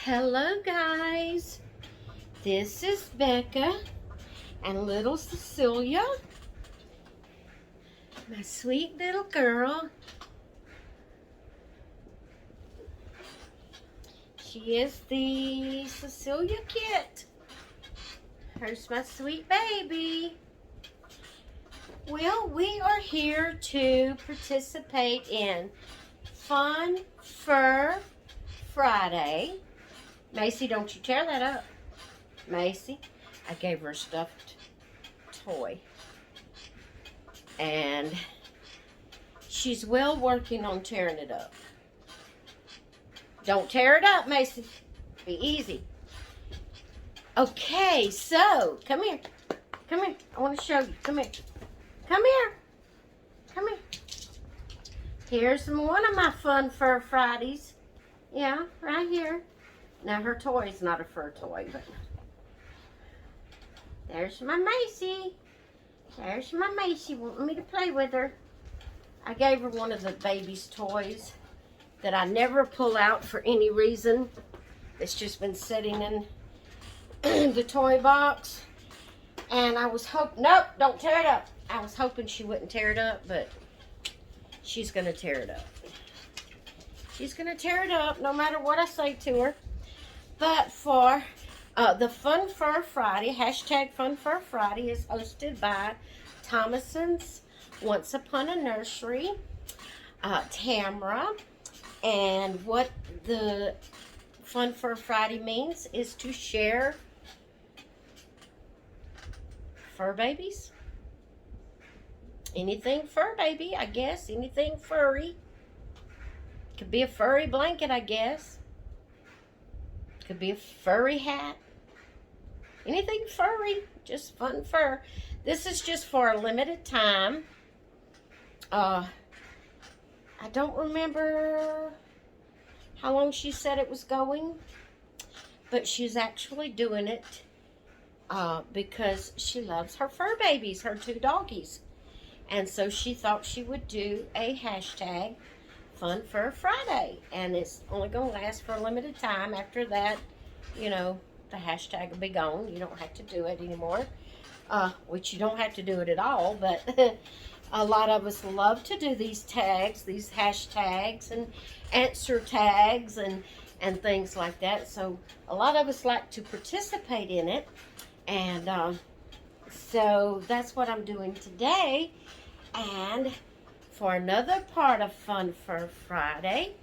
Hello guys, this is Becca and little Cecilia, my sweet little girl. She is the Cecilia kit. Here's my sweet baby. Well, we are here to participate in Fun Fur Friday. Macy, don't you tear that up. Macy, I gave her a stuffed toy. And she's well working on tearing it up. Don't tear it up, Macy. Be easy. Okay, so, come here. Come here. I want to show you. Come here. Come here. Come here. Here's one of my Fun Fur Fridays. Yeah, right here. Now, her toy is not a fur toy, but there's my Macy. There's my Macy wanting me to play with her. I gave her one of the baby's toys that I never pull out for any reason. It's just been sitting in the toy box. And I was hoping, nope, don't tear it up. I was hoping she wouldn't tear it up, but she's going to tear it up. She's going to tear it up no matter what I say to her. But for the Fun Fur Friday, hashtag Fun Fur Friday is hosted by Thomason's Once Upon a Nursery, Tamra. And what the Fun Fur Friday means is to share fur babies. Anything fur baby, I guess. Anything furry. Could be a furry blanket, I guess. Could be a furry hat. Anything furry. Just fun fur. This is just for a limited time. I don't remember how long she said it was going. But she's actually doing it because she loves her fur babies, her two doggies. And so she thought she would do a hashtag Fun Fur Friday, and it's only going to last for a limited time. After that, you know, the hashtag will be gone. You don't have to do it anymore, which you don't have to do it at all, but a lot of us love to do these tags, these hashtags and answer tags and things like that. So a lot of us like to participate in it, and so that's what I'm doing today. And for another part of Fun Fur Friday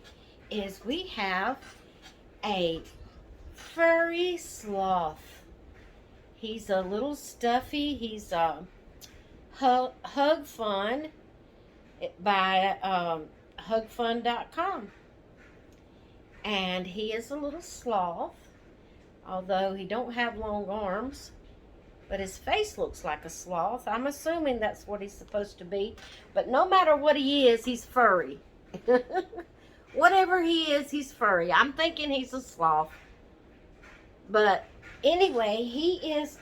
is we have a Furry Sloth. He's a little stuffy. He's Hug Fun by hugfun.com. And he is a little sloth, although he don't have long arms. But his face looks like a sloth. I'm assuming that's what he's supposed to be. But no matter what he is, he's furry. Whatever he is, he's furry. I'm thinking he's a sloth. But anyway, he is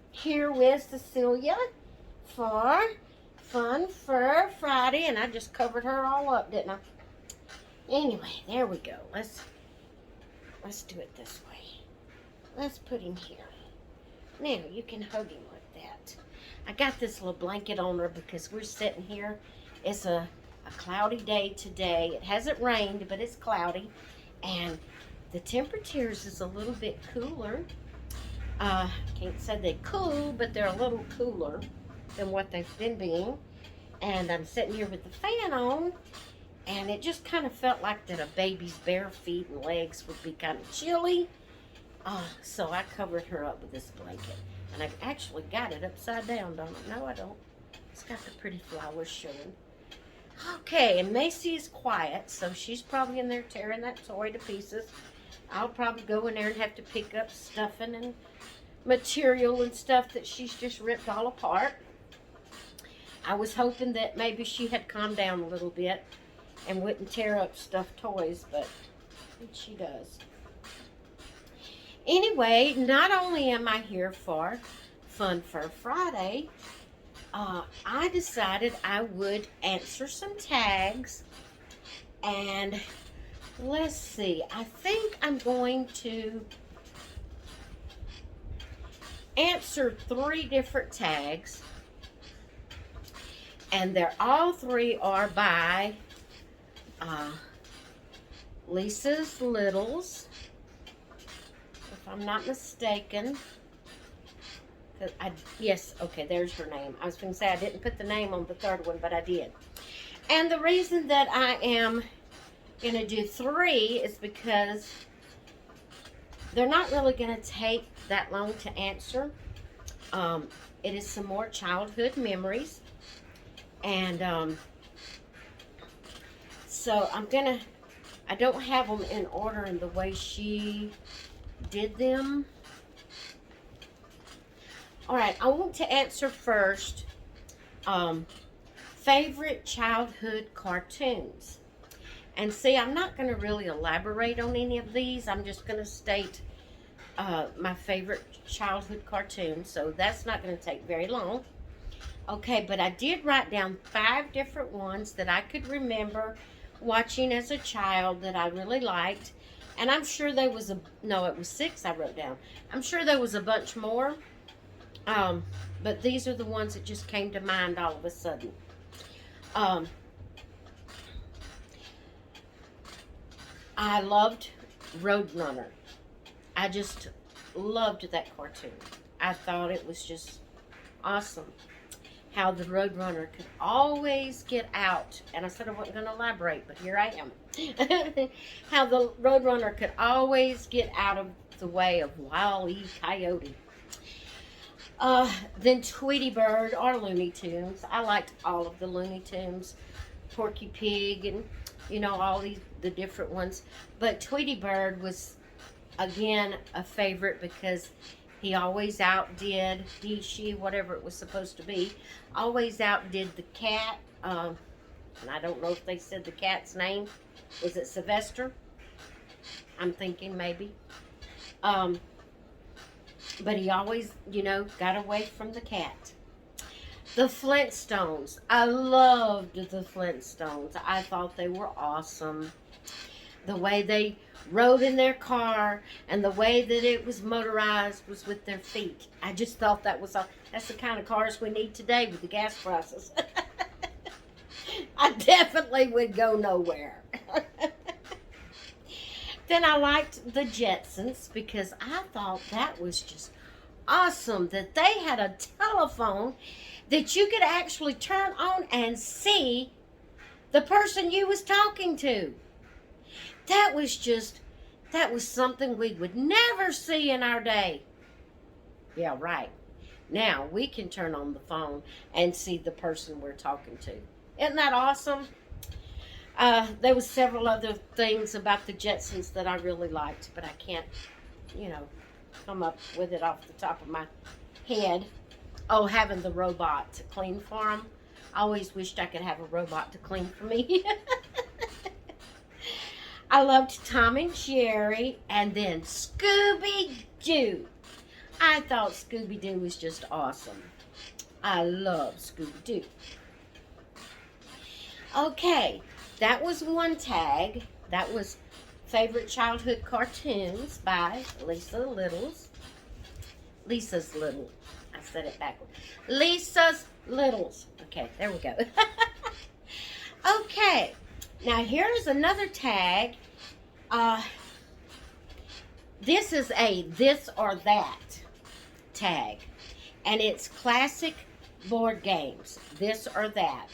here with Cecilia for Fun Fur Friday. And I just covered her all up, didn't I? Anyway, there we go. Let's do it this way. Let's put him here. Now, you can hug him like that. I got this little blanket on her because we're sitting here. It's a cloudy day today. It hasn't rained, but it's cloudy. And the temperatures is a little bit cooler. Can't say they're cool, but they're a little cooler than what they've been being. And I'm sitting here with the fan on. And it just kind of felt like that a baby's bare feet and legs would be kind of chilly. So I covered her up with this blanket. And I've actually got it upside down, don't I? No, I don't. It's got the pretty flowers showing. Okay, and Macy is quiet, so she's probably in there tearing that toy to pieces. I'll probably go in there and have to pick up stuffing and material and stuff that she's just ripped all apart. I was hoping that maybe she had calmed down a little bit and wouldn't tear up stuffed toys, but she does. Anyway, not only am I here for Fun Fur Friday, I decided I would answer some tags and let's see. I think I'm going to answer 3 different tags. And they're all 3 are by Lisa's Littles, if I'm not mistaken. Yes, okay, there's her name. I was going to say I didn't put the name on the 3rd one, but I did. And the reason that I am going to do 3 is because they're not really going to take that long to answer. It is some more childhood memories. And so I don't have them in order in the way she did them. All right, I want to answer first, favorite childhood cartoons. And see, I'm not going to really elaborate on any of these. I'm just going to state my favorite childhood cartoons. So that's not going to take very long. Okay, but I did write down 5 different ones that I could remember watching as a child that I really liked. And I'm sure there was it was 6 I wrote down. I'm sure there was a bunch more. But these are the ones that just came to mind all of a sudden. I loved Roadrunner. I just loved that cartoon. I thought it was just awesome how the Roadrunner could always get out. And I said I wasn't going to elaborate, but here I am. How the Roadrunner could always get out of the way of Wile E. Coyote. Then Tweety Bird or Looney Tunes. I liked all of the Looney Tunes. Porky Pig and, you know, all the different ones. But Tweety Bird was, again, a favorite because he always outdid, she, whatever it was supposed to be, always outdid the cat. And I don't know if they said the cat's name. Was it Sylvester? I'm thinking maybe. But he always, you know, got away from the cat. The Flintstones. I loved the Flintstones. I thought they were awesome. The way they rode in their car and the way that it was motorized was with their feet. I just thought that's the kind of cars we need today with the gas prices. I definitely would go nowhere. Then I liked the Jetsons because I thought that was just awesome that they had a telephone that you could actually turn on and see the person you was talking to. That was something we would never see in our day. Yeah, right. Now we can turn on the phone and see the person we're talking to. Isn't that awesome? There was several other things about the Jetsons that I really liked, but I can't, you know, come up with it off the top of my head. Oh, having the robot to clean for them. I always wished I could have a robot to clean for me. I loved Tom and Jerry, and then Scooby-Doo. I thought Scooby-Doo was just awesome. I love Scooby-Doo. Okay, that was one tag. That was favorite childhood cartoons by Lisa's Little. I said it backwards. Lisa's Littles. Okay, there we go. Okay, now here's another tag. This is a this or that tag. And it's classic board games. This or that.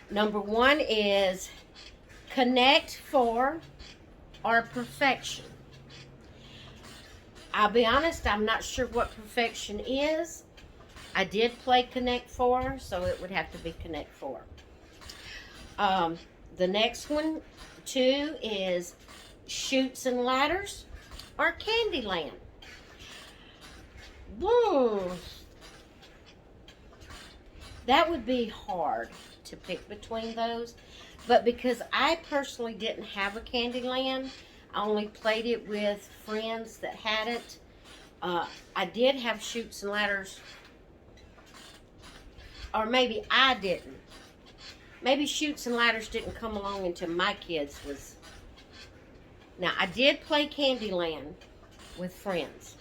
Number 1 is Connect 4 or Perfection. I'll be honest, I'm not sure what Perfection is. I did play Connect 4, so it would have to be Connect 4. The next one, 2, is Chutes and Ladders or Candyland. Whoa. That would be hard to pick between those. But because I personally didn't have a Candyland, I only played it with friends that had it. I did have Chutes and Ladders. Or maybe I didn't. maybe Chutes and Ladders didn't come along until my kids was... Now, I did play Candyland with friends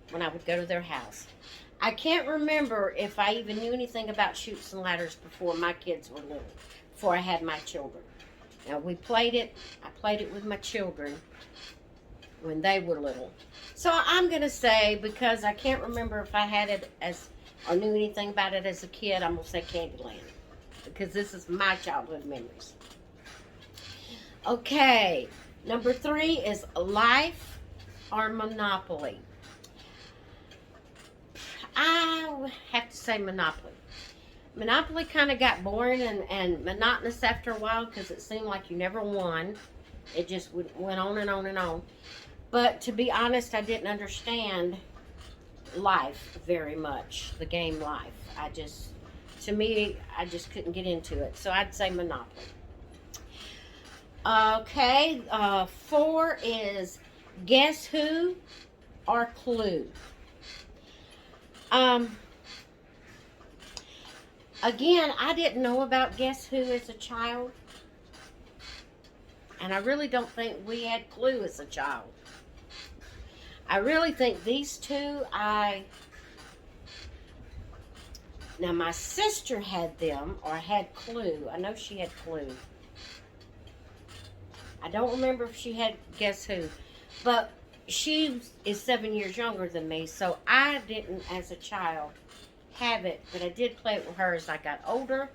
when I would go to their house. I can't remember if I even knew anything about Chutes and Ladders before my kids were little, before I had my children. Now, we played it. I played it with my children when they were little. So I'm going to say, because I can't remember if I had it as, or knew anything about it as a kid, I'm going to say Candyland. Because this is my childhood memories. Okay, number 3 is Life or Monopoly. I have to say Monopoly. Monopoly kind of got boring and monotonous after a while because it seemed like you never won. It just went on and on and on. But to be honest, I didn't understand Life very much, the game Life. To me, I just couldn't get into it. So I'd say Monopoly. Okay, 4 is Guess Who or Clue. Again, I didn't know about Guess Who as a child. And I really don't think we had Clue as a child. I really think these two, now my sister had them, or had Clue. I know she had Clue. I don't remember if she had Guess Who. But she is 7 years younger than me, so I didn't, as a child, have it. But I did play it with her as I got older.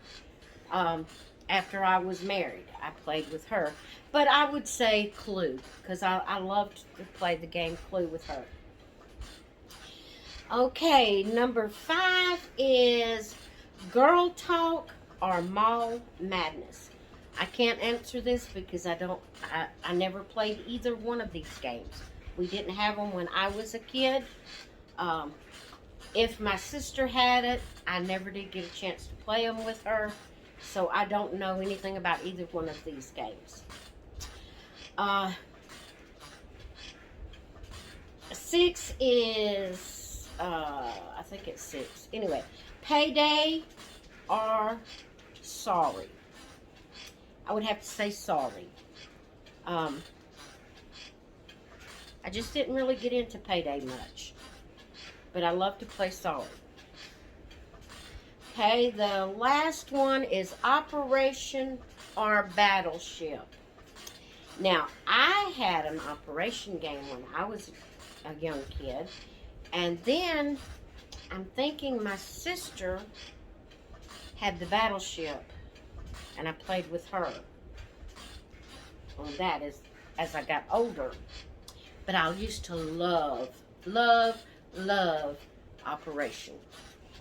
After I was married, I played with her. But I would say Clue, because I loved to play the game Clue with her. Okay, number 5 is Girl Talk or Mall Madness. I can't answer this because I never played either one of these games. We didn't have them when I was a kid. If my sister had it, I never did get a chance to play them with her. So I don't know anything about either one of these games. 6 is, I think it's 6. Anyway, Payday or Sorry. I would have to say Sorry. I just didn't really get into Payday much. But I love to play Sorry. Okay, the last one is Operation or Battleship. Now, I had an Operation game when I was a young kid. And then, I'm thinking my sister had the Battleship. And I played with her on that as I got older. But I used to love Operation.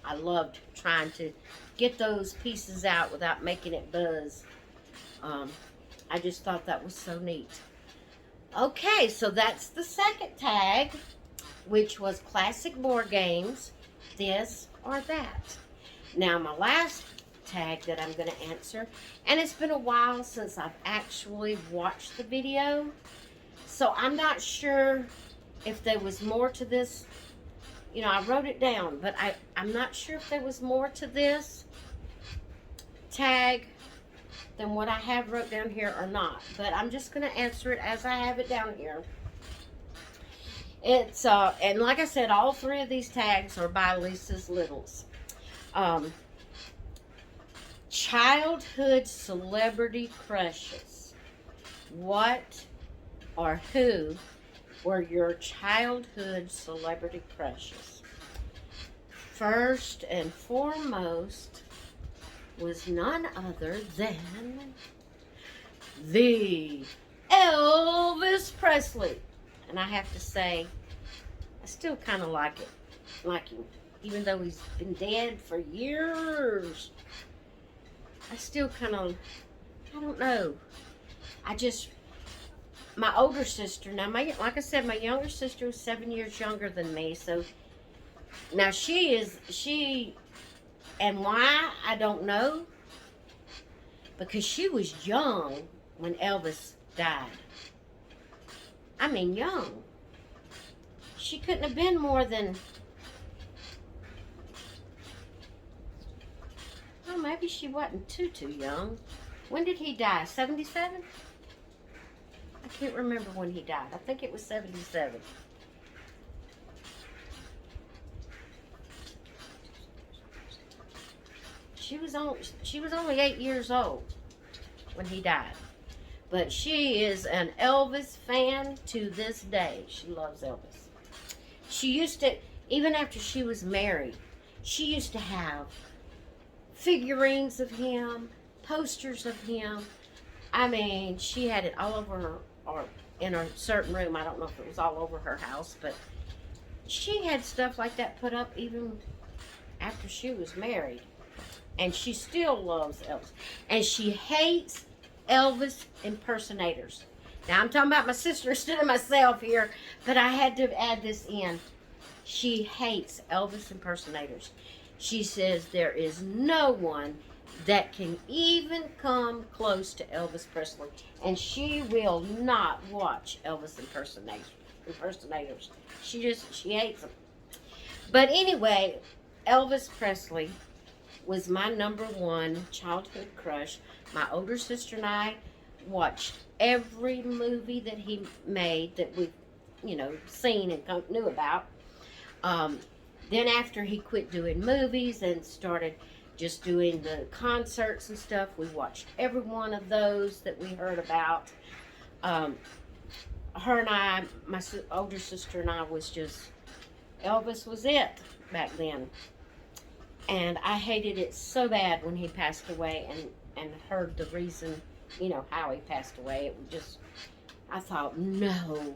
I loved trying to get those pieces out without making it buzz. I just thought that was so neat. Okay, so that's the second tag, which was classic board games, this or that. Now, my last tag that I'm going to answer, and it's been a while since I've actually watched the video, so I'm not sure if there was more to this. You know, I wrote it down, but I'm not sure if there was more to this tag than what I have wrote down here or not. But I'm just going to answer it as I have it down here. It's, and like I said, all 3 of these tags are by Lisa's Littles. Childhood celebrity crushes. What or who were your childhood celebrity crushes? First and foremost was none other than the Elvis Presley. And I have to say, I still kind of like him. Even though he's been dead for years, I still kind of, I don't know. My older sister, now like I said, my younger sister was 7 years younger than me, so now and why, I don't know, because she was young when Elvis died. I mean, young. She couldn't have been more than Oh, maybe she wasn't too young. When did he die? 77? I can't remember when he died. I think it was 77. She was only 8 years old when he died. But she is an Elvis fan to this day. She loves Elvis. She used to, even after she was married, she used to have figurines of him, posters of him. I mean, she had it all over her, or in a certain room. I don't know if it was all over her house, but she had stuff like that put up even after she was married. And she still loves Elvis. And she hates Elvis impersonators. Now, I'm talking about my sister instead of myself here, but I had to add this in. She hates Elvis impersonators. She says there is no one that can even come close to Elvis Presley. And she will not watch Elvis impersonators. She hates them. But anyway, Elvis Presley was my #1 childhood crush. My older sister and I watched every movie that he made that we've, seen and knew about. Then after he quit doing movies and started just doing the concerts and stuff, we watched every one of those that we heard about. Her and I, my older sister and I, was just, Elvis was it back then. And I hated it so bad when he passed away and heard the reason, how he passed away. It was just, I thought, no,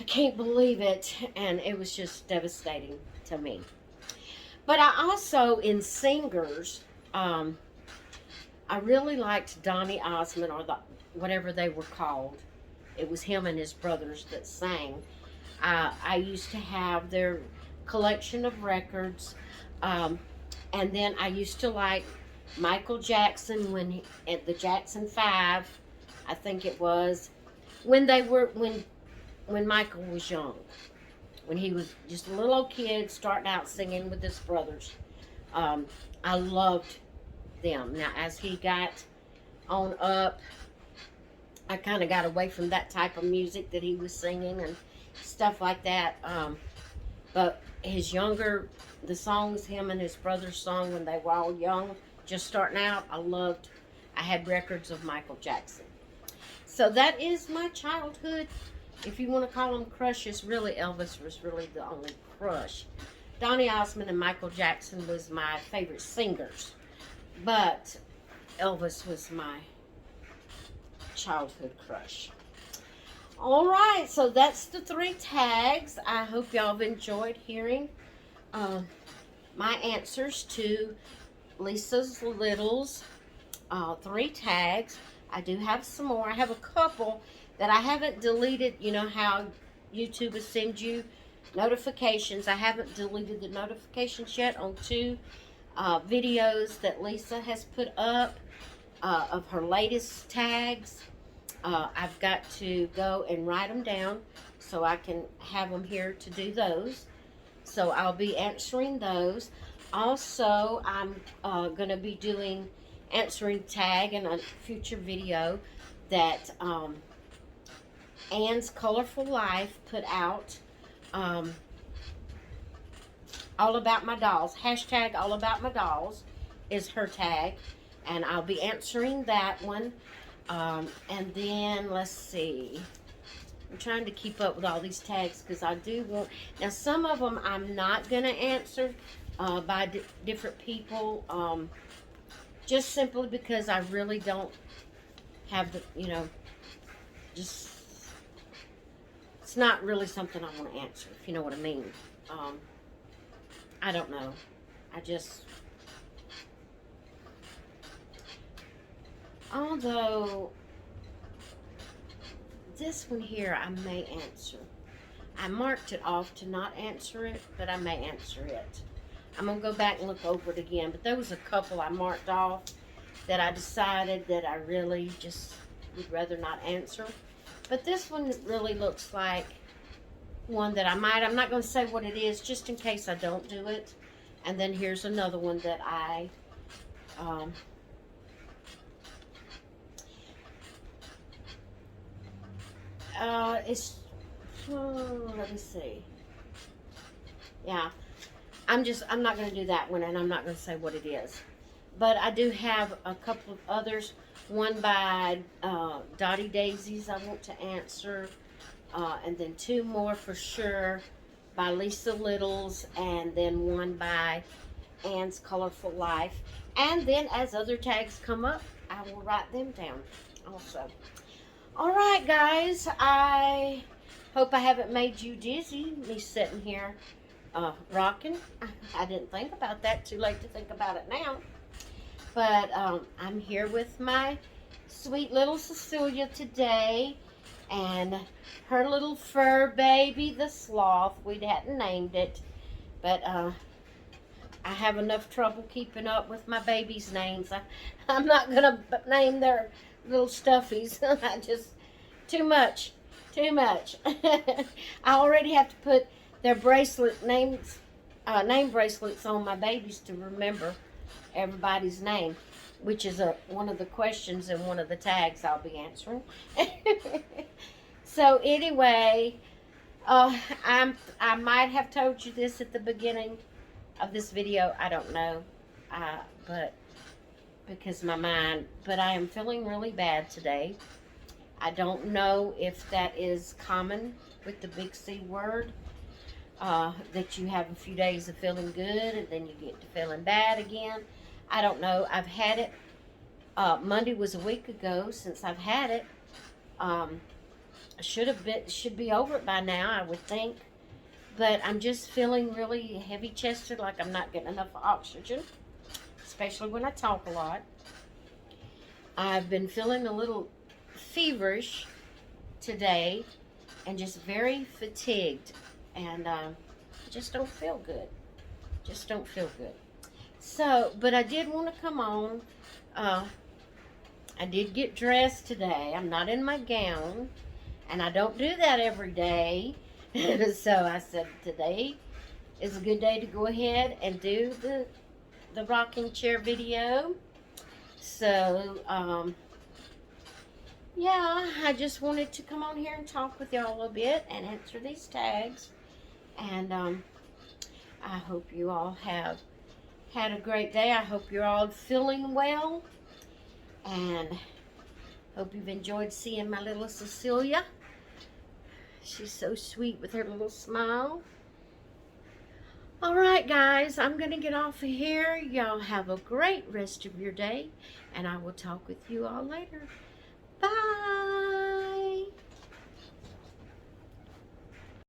I can't believe it. And it was just devastating to me. But I also, in singers, I really liked Donny Osmond, or whatever they were called. It was him and his brothers that sang. I used to have their collection of records. And then I used to like Michael Jackson at the Jackson 5, I think it was, when Michael was young, when he was just a little old kid starting out singing with his brothers. I loved them. Now, as he got on up, I kind of got away from that type of music that he was singing and stuff like that. But the songs him and his brothers sung when they were all young, just starting out, I had records of Michael Jackson. So that is my childhood. If you want to call them crushes, really Elvis was really the only crush. Donny Osmond and Michael Jackson was my favorite singers. But Elvis was my childhood crush. All right, so that's the 3 tags. I hope y'all have enjoyed hearing my answers to Lisa's Little's 3 tags. I do have some more. I have a couple that I haven't deleted. You know how YouTube will send you notifications. I haven't deleted the notifications yet on 2 videos that Lisa has put up of her latest tags. I've got to go and write them down so I can have them here to do those. So I'll be answering those. Also, I'm going to be doing answering tag in a future video that Anne's Colorful Life put out. All About My Dolls. Hashtag All About My Dolls is her tag. And I'll be answering that one. And then, let's see. I'm trying to keep up with all these tags because I do want... Now, some of them I'm not going to answer by different people. Just simply because I really don't have the, just... It's not really something I want to answer, if you know what I mean. I don't know. Although, this one here I may answer. I marked it off to not answer it, but I may answer it. I'm going to go back and look over it again. But there was a couple I marked off that I decided that I really just would rather not answer. But this one really looks like one that I might. I'm not going to say what it is just in case I don't do it. And then here's another one that let me see. Yeah, I'm not going to do that one, and I'm not going to say what it is. But I do have a couple of others. One by Dottie Daisies I want to answer. And then 2 more for sure by Lisa Littles. And then one by Anne's Colorful Life. And then as other tags come up, I will write them down also. Alright guys, I hope I haven't made you dizzy, me sitting here rocking. I didn't think about that. Too late to think about it now. But I'm here with my sweet little Cecilia today. And her little fur baby, the sloth. We hadn't named it. But I have enough trouble keeping up with my babies' names. I'm not going to name their little stuffies. Too much. I already have to put their name bracelets on my babies to remember everybody's name, which is one of the questions in one of the tags I'll be answering. So anyway, I might have told you this at the beginning of this video. I don't know, but because my mind. But I am feeling really bad today. I don't know if that is common with the big C word. That you have a few days of feeling good and then you get to feeling bad again. I don't know. I've had it. Monday was a week ago since I've had it. Should be over it by now, I would think. But I'm just feeling really heavy chested, like I'm not getting enough oxygen, especially when I talk a lot. I've been feeling a little feverish today and just very fatigued. And just don't feel good. So, but I did want to come on. I did get dressed today. I'm not in my gown. And I don't do that every day. So I said today is a good day to go ahead and do the rocking chair video. So, yeah, I just wanted to come on here and talk with y'all a bit and answer these tags. And I hope you all have had a great day. I hope you're all feeling well. And hope you've enjoyed seeing my little Cecilia. She's so sweet with her little smile. Alright guys, I'm going to get off of here. Y'all have a great rest of your day. And I will talk with you all later.